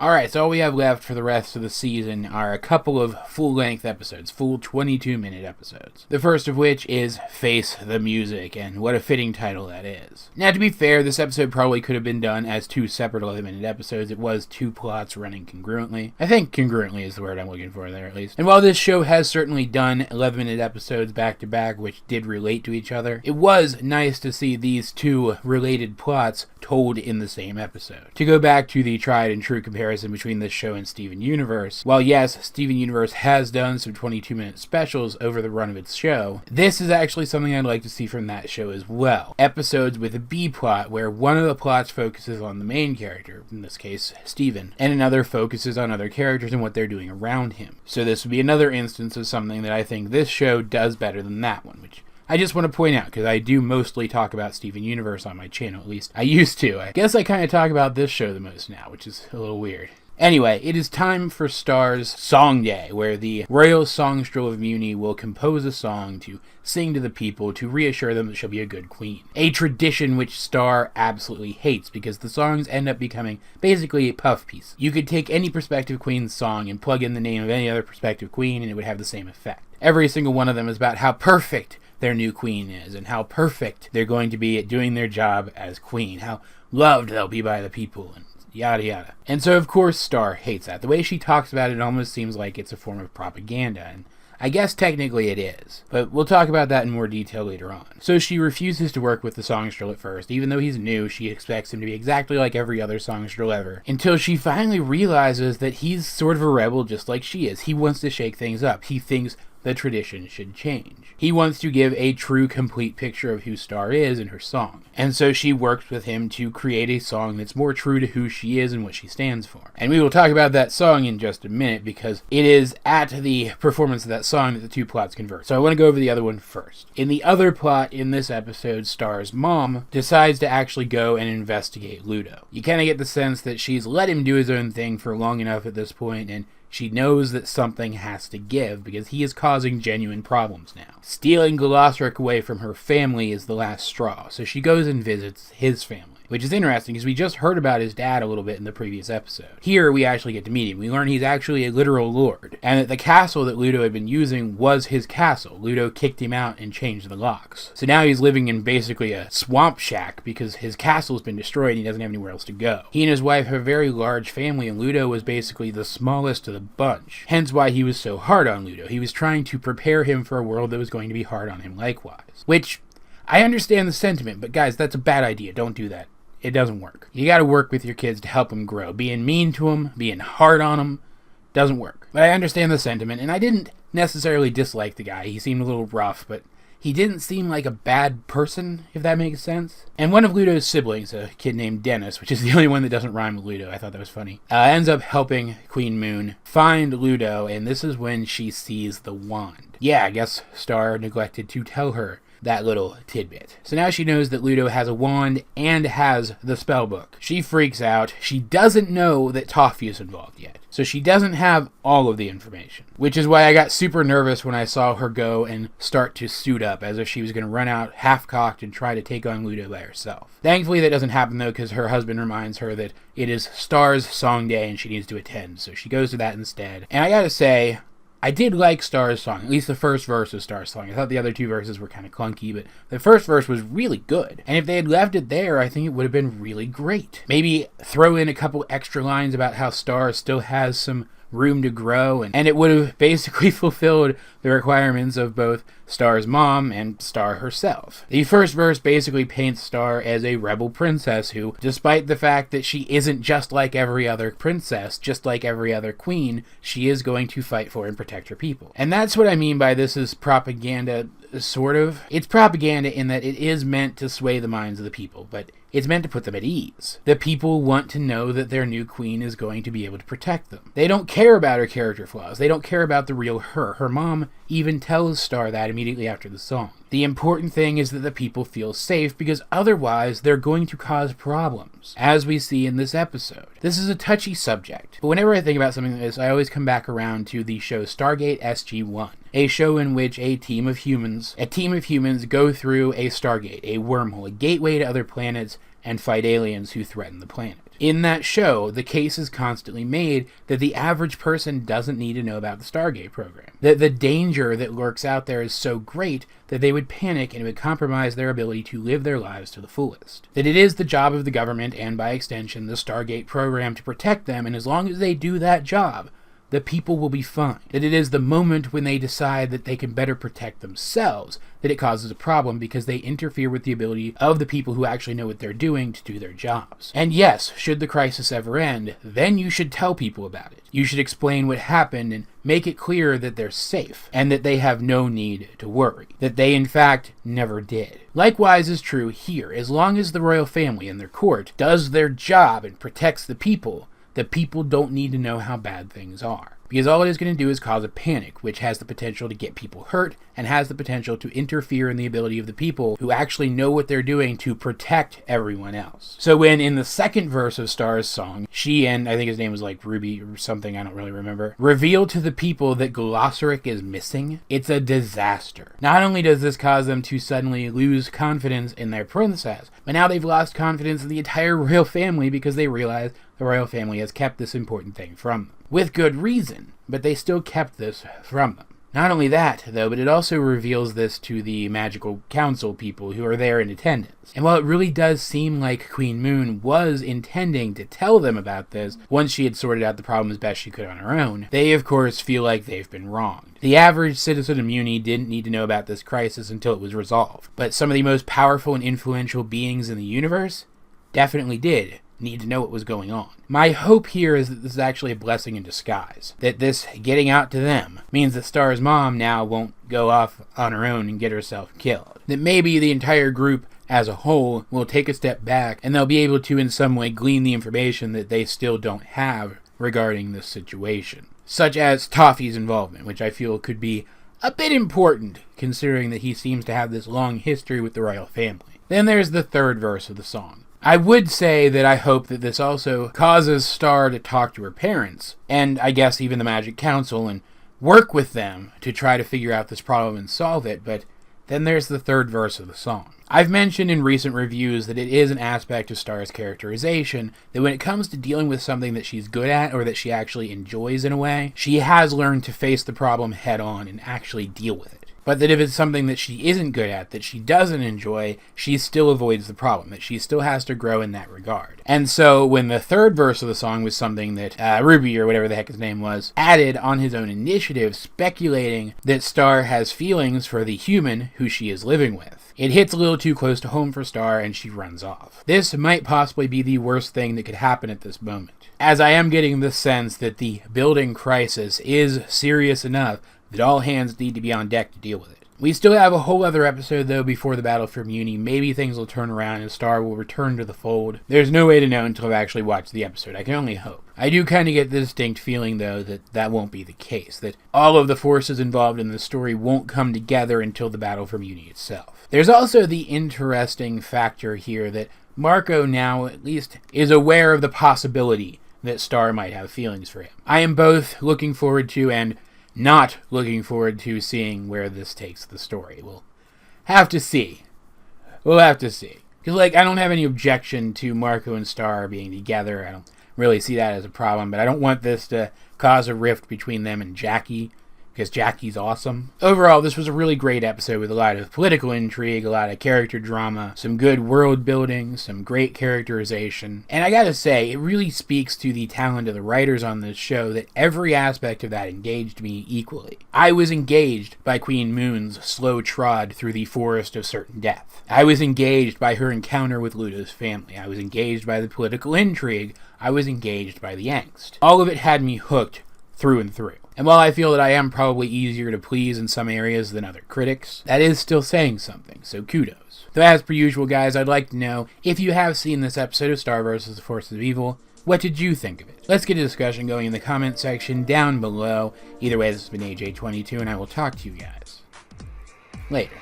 Alright, so all we have left for the rest of the season are a couple of full-length episodes, full 22-minute episodes. The first of which is Face the Music, and what a fitting title that is. Now, to be fair, this episode probably could have been done as 2 separate 11-minute episodes. It was 2 plots running congruently. I think congruently is the word I'm looking for there, at least. And while this show has certainly done 11-minute episodes back-to-back, which did relate to each other, it was nice to see these 2 related plots told in the same episode. To go back to the tried-and-true comparison between this show and Steven Universe, while yes, Steven Universe has done some 22-minute specials over the run of its show, this is actually something I'd like to see from that show as well. Episodes with a B-plot, where one of the plots focuses on the main character, in this case, Steven, and another focuses on other characters and what they're doing around him. So this would be another instance of something that I think this show does better than that one, which I just want to point out, because I do mostly talk about Steven Universe on my channel, at least I used to. I guess I kind of talk about this show the most now, which is a little weird. Anyway, it is time for Star's Song Day, where the Royal Songstrel of Muni will compose a song to sing to the people to reassure them that she'll be a good queen. A tradition which Star absolutely hates, because the songs end up becoming basically a puff piece. You could take any prospective queen's song and plug in the name of any other prospective queen and it would have the same effect. Every single one of them is about how perfect their new queen is, and how perfect they're going to be at doing their job as queen, how loved they'll be by the people, and yada yada. And so of course Star hates that. The way she talks about it almost seems like it's a form of propaganda, and I guess technically it is, but we'll talk about that in more detail later on. So she refuses to work with the songstrel at first. Even though he's new, she expects him to be exactly like every other songstrel ever, until she finally realizes that he's sort of a rebel just like she is. He wants to shake things up. He thinks the tradition should change. He wants to give a true, complete picture of who Star is in her song. And so she works with him to create a song that's more true to who she is and what she stands for. And we will talk about that song in just a minute, because it is at the performance of that song that the 2 plots converge. So I want to go over the other one first. In the other plot in this episode, Star's mom decides to actually go and investigate Ludo. You kind of get the sense that she's let him do his own thing for long enough at this point, and she knows that something has to give, because he is causing genuine problems now. Stealing Galosric away from her family is the last straw, so she goes and visits his family. Which is interesting, because we just heard about his dad a little bit in the previous episode. Here, we actually get to meet him. We learn he's actually a literal lord, and that the castle that Ludo had been using was his castle. Ludo kicked him out and changed the locks. So now he's living in basically a swamp shack, because his castle's been destroyed and he doesn't have anywhere else to go. He and his wife have a very large family, and Ludo was basically the smallest of the bunch. Hence why he was so hard on Ludo. He was trying to prepare him for a world that was going to be hard on him likewise. Which, I understand the sentiment, but guys, that's a bad idea. Don't do that. It doesn't work. You gotta work with your kids to help them grow. Being mean to them, being hard on them, doesn't work. But I understand the sentiment, and I didn't necessarily dislike the guy. He seemed a little rough, but he didn't seem like a bad person, if that makes sense. And one of Ludo's siblings, a kid named Dennis, which is the only one that doesn't rhyme with Ludo, I thought that was funny, ends up helping Queen Moon find Ludo, and this is when she sees the wand. Yeah, I guess Star neglected to tell her that little tidbit. So now she knows that Ludo has a wand and has the spell book. She freaks out. She doesn't know that Toffee is involved yet. So she doesn't have all of the information. Which is why I got super nervous when I saw her go and start to suit up, as if she was going to run out half-cocked and try to take on Ludo by herself. Thankfully that doesn't happen though, because her husband reminds her that it is Star's Song Day and she needs to attend. So she goes to that instead. And I gotta say, I did like Star's song, at least the first verse of Star's song. I thought the other 2 verses were kind of clunky, but the first verse was really good. And if they had left it there, I think it would have been really great. Maybe throw in a couple extra lines about how Star still has some room to grow, and it would have basically fulfilled the requirements of both Star's mom and Star herself. The first verse basically paints Star as a rebel princess who, despite the fact that she isn't just like every other princess, just like every other queen, she is going to fight for and protect her people. And that's what I mean by this is propaganda, sort of. It's propaganda in that it is meant to sway the minds of the people, but it's meant to put them at ease. The people want to know that their new queen is going to be able to protect them. They don't care about her character flaws. They don't care about the real her. Her mom even tells Star that immediately after the song. The important thing is that the people feel safe, because otherwise they're going to cause problems, as we see in this episode. This is a touchy subject, but whenever I think about something like this, I always come back around to the show Stargate SG-1, a show in which a team of humans go through a Stargate, a wormhole, a gateway to other planets, and fight aliens who threaten the planet. In that show, the case is constantly made that the average person doesn't need to know about the Stargate program. That the danger that lurks out there is so great that they would panic and it would compromise their ability to live their lives to the fullest. That it is the job of the government, and by extension the Stargate program, to protect them, and as long as they do that job, the people will be fine. That it is the moment when they decide that they can better protect themselves that it causes a problem, because they interfere with the ability of the people who actually know what they're doing to do their jobs. And yes, should the crisis ever end, then you should tell people about it. You should explain what happened and make it clear that they're safe and that they have no need to worry. That they in fact never did. Likewise is true here. As long as the royal family and their court does their job and protects the people don't need to know how bad things are. Because all it is going to do is cause a panic, which has the potential to get people hurt and has the potential to interfere in the ability of the people who actually know what they're doing to protect everyone else. So when in the second verse of Star's song, she and, I think his name was like Ruby or something, I don't really remember, reveal to the people that Glossaric is missing, it's a disaster. Not only does this cause them to suddenly lose confidence in their princess, but now they've lost confidence in the entire royal family because they realize the royal family has kept this important thing from them. With good reason, but they still kept this from them. Not only that, though, but it also reveals this to the magical council people who are there in attendance. And while it really does seem like Queen Moon was intending to tell them about this once she had sorted out the problem as best she could on her own, they of course feel like they've been wronged. The average citizen of Muni didn't need to know about this crisis until it was resolved, but some of the most powerful and influential beings in the universe definitely did need to know what was going on. My hope here is that this is actually a blessing in disguise. That this getting out to them means that Star's mom now won't go off on her own and get herself killed. That maybe the entire group as a whole will take a step back and they'll be able to in some way glean the information that they still don't have regarding this situation. Such as Toffee's involvement, which I feel could be a bit important considering that he seems to have this long history with the royal family. Then there's the third verse of the song. I would say that I hope that this also causes Star to talk to her parents, and I guess even the Magic Council, and work with them to try to figure out this problem and solve it, but then there's the third verse of the song. I've mentioned in recent reviews that it is an aspect of Star's characterization that when it comes to dealing with something that she's good at or that she actually enjoys in a way, she has learned to face the problem head on and actually deal with it. But that if it's something that she isn't good at, that she doesn't enjoy, she still avoids the problem, that she still has to grow in that regard. And so when the third verse of the song was something that Ruby, or whatever the heck his name was, added on his own initiative, speculating that Star has feelings for the human who she is living with, it hits a little too close to home for Star and she runs off. This might possibly be the worst thing that could happen at this moment, as I am getting the sense that the building crisis is serious enough that all hands need to be on deck to deal with it. We still have a whole other episode, though, before the battle for Muni. Maybe things will turn around and Star will return to the fold. There's no way to know until I've actually watched the episode. I can only hope. I do kind of get the distinct feeling, though, that that won't be the case. That all of the forces involved in the story won't come together until the battle for Muni itself. There's also the interesting factor here that Marco now, at least, is aware of the possibility that Star might have feelings for him. I am both looking forward to and not looking forward to seeing where this takes the story. We'll have to see. Because, I don't have any objection to Marco and Star being together. I don't really see that as a problem, but I don't want this to cause a rift between them and Jackie, because Jackie's awesome. Overall, this was a really great episode with a lot of political intrigue, a lot of character drama, some good world building, some great characterization. And I gotta say, it really speaks to the talent of the writers on this show that every aspect of that engaged me equally. I was engaged by Queen Moon's slow trod through the forest of certain death. I was engaged by her encounter with Ludo's family. I was engaged by the political intrigue. I was engaged by the angst. All of it had me hooked through and through. And while I feel that I am probably easier to please in some areas than other critics, that is still saying something, so kudos. So as per usual, guys, I'd like to know, if you have seen this episode of Star vs. the Forces of Evil, what did you think of it? Let's get a discussion going in the comment section down below. Either way, this has been AJ22, and I will talk to you guys later.